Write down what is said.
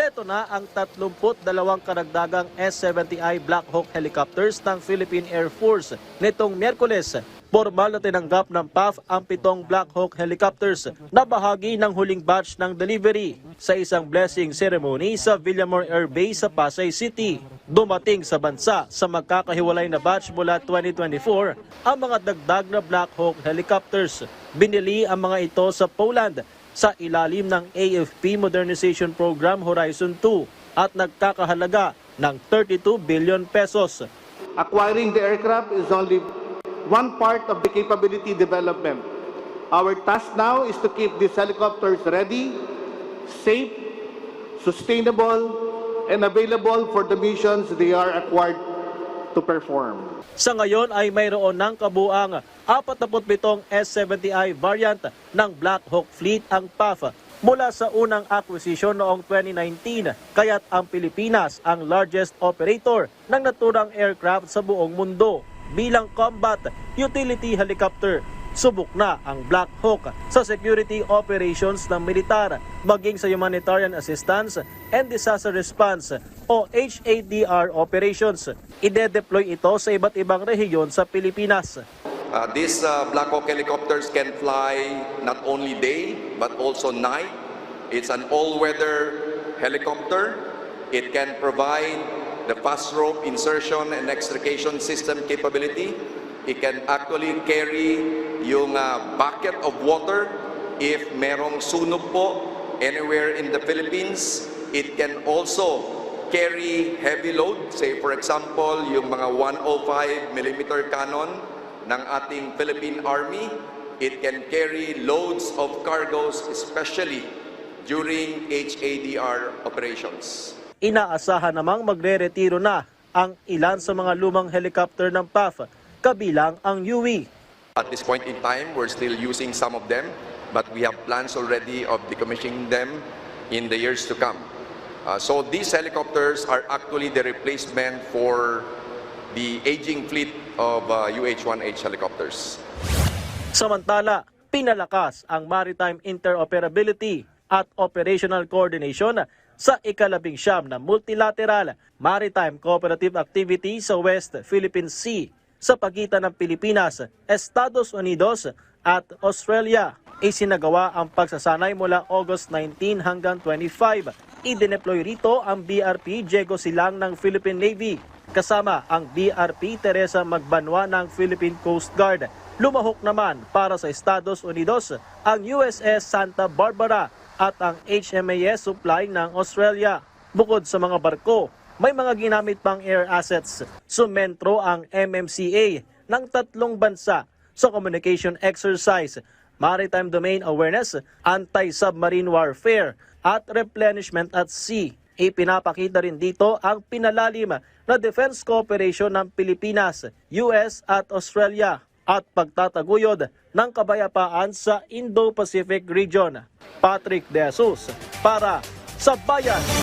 Eto na ang 32 karagdagang S-70I Black Hawk helicopters ng Philippine Air Force. Nitong Miyerkules, formal na tinanggap ng PAF ang 7 Black Hawk helicopters na bahagi ng huling batch ng delivery sa isang blessing ceremony sa Villamor Air Base sa Pasay City. Dumating sa bansa sa magkakahiwalay na batch mula 2024 ang mga dagdag na Black Hawk helicopters. Binili ang mga ito sa Poland sa ilalim ng AFP Modernization Program Horizon 2 at nagkakahalaga ng 32 billion pesos. Acquiring the aircraft is only one part of the capability development. Our task now is to keep these helicopters ready, safe, sustainable, and available for the missions they are acquired to perform. Sa ngayon ay mayroon ng kabuang 47 S-70I variant ng Black Hawk Fleet ang PAF mula sa unang acquisition noong 2019, kaya't ang Pilipinas ang largest operator ng naturang aircraft sa buong mundo. Bilang combat utility helicopter, subok na ang Black Hawk sa security operations ng militar, maging sa humanitarian assistance and disaster response o HADR operations. Ide-deploy ito sa iba't ibang rehiyon sa Pilipinas. These Black Hawk helicopters can fly not only day but also night. It's an all-weather helicopter. It can provide the fast rope insertion and extrication system capability. It can actually carry yung bucket of water if merong sunog po anywhere in the Philippines. It can also carry heavy load, say for example yung mga 105mm cannon ng ating Philippine Army. It can carry loads of cargoes, especially during HADR operations. Inaasahan namang magre-retiro na ang ilan sa mga lumang helicopter ng PAF, kabilang ang UE. At this point in time, we're still using some of them, but we have plans already of decommissioning them in the years to come. So these helicopters are actually the replacement for the aging fleet of UH-1H helicopters. Samantala, pinalakas ang maritime interoperability at operational coordination sa ika-19 na multilateral maritime cooperative activity sa West Philippine Sea sa pagitan ng Pilipinas, Estados Unidos at Australia. Isinagawa ang pagsasanay mula August 19 hanggang 25. Idineploy rito ang BRP Diego Silang ng Philippine Navy kasama ang BRP Teresa Magbanwa ng Philippine Coast Guard. Lumahok naman para sa Estados Unidos ang USS Santa Barbara at ang HMAS Supply ng Australia. Bukod sa mga barko, may mga ginamit pang air assets. Sumentro ang MMCA ng 3 bansa sa communication exercise, maritime domain awareness, anti-submarine warfare at replenishment at sea. Ipinapakita rin dito ang pinalalim na defense cooperation ng Pilipinas, US at Australia at pagtataguyod ng kabayapaan sa Indo-Pacific region. Patrick De Jesus para sa Bayan.